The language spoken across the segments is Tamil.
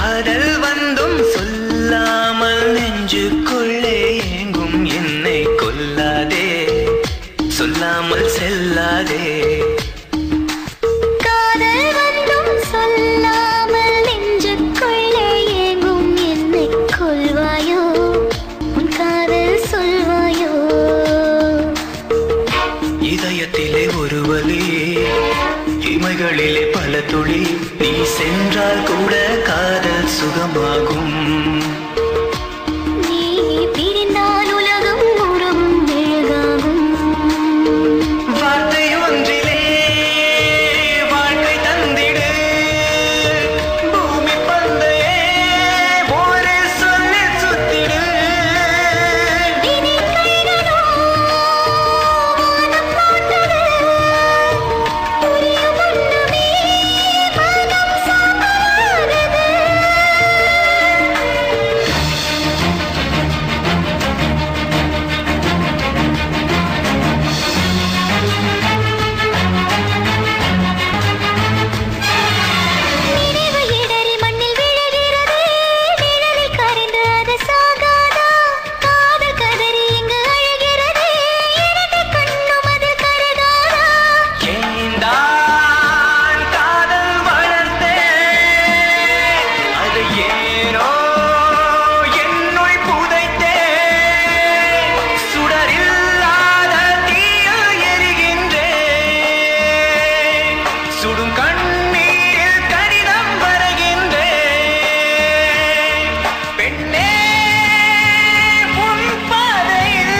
காதல் வந்தும் சொல்லாமல் நெஞ்சுக்குள்ளே ஏங்கும் என்னை கொல்லாதே, சொல்லாமல் செல்லாதே. காதல் வந்தும் சொல்லாமல் நெஞ்சுக்குள்ளே ஏங்கும் என்னை கொல்வாயோ, உன் காதல் சொல்வாயோ. இதயத்திலே ஒரு வலி, இமைகளிலே பல துளி, நீ சென்றால் கூட காதல் சுகமாகும். நீ பிரிந்தால் உலகம் உறவும் மெழுகாகும். வார்த்தை ஒன்றிலே வாழ்க்கை தந்திடு, பூமி பந்தையே ஒரு சொல்லி சுத்திடு. இனி கைகளோ வானம் போட்டது, புரியும் முன்னமே மனம் சாம்பலானது. நினைவு இடறி மண்ணில் விழுகிறது, நிழலில் கரைந்து அது சாகாதா. காதல் கதறி இங்கு அழுகிறது, இரண்டு கண்ணும் அதில் கருகாதா. ஏந்தான் காதல் வளர்த்தேன், அது ஏனோ என்னுள் புதைத்தேன். சுடரில்லாத தீயில் எரிகின்றேன், சுடும் கண்ணீரில் கடிதம் வரைகின்றேன். பெண்ணே உன் பாதையில்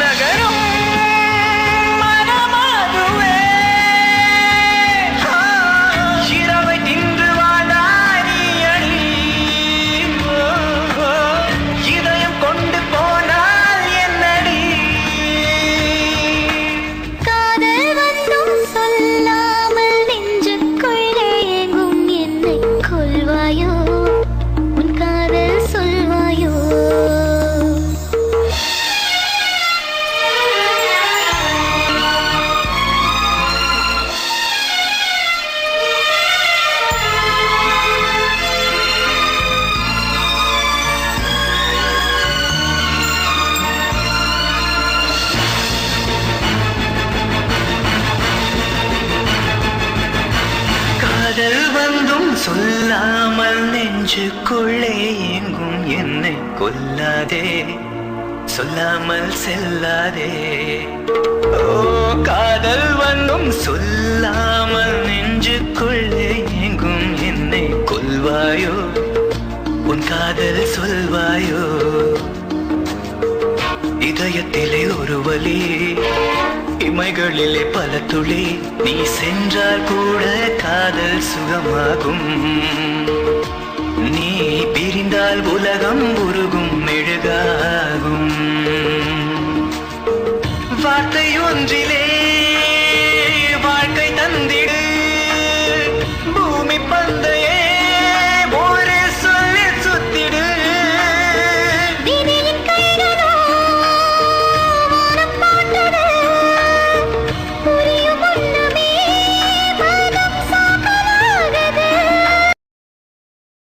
நகரும் மனமாதுவே. இரவை தின்று வாழாய் நீ அடி, இதயம் கொண்டு போனால் என்னடி. காதல் வந்தும் சொல்லாமல் நெஞ்சுக்குள்ளே ஏங்கும் என்னை கொல்வாயோ, உன் காதல் சொல்வாயோ. காதல் வந்தும் சொல்லாமல் நெஞ்சுக்குள்ளே ஏங்கும் என்னை கொல்லாதே, சொல்லாமல் செல்லாதே. ஓ காதல் வந்தும் சொல்லாமல் நெஞ்சுக்குள்ளே ஏங்கும் என்னை கொல்வாயோ, உன் காதல் சொல்வாயோ. இதயத்திலே ஒரு வலி, இமைகளிலே பல துளி, நீ சென்றால் கூட காதல் சுகமாகும். நீ பிரிந்தால் உலகம் உருகும் மெழுகாகும். வார்த்தை ஒன்றிலே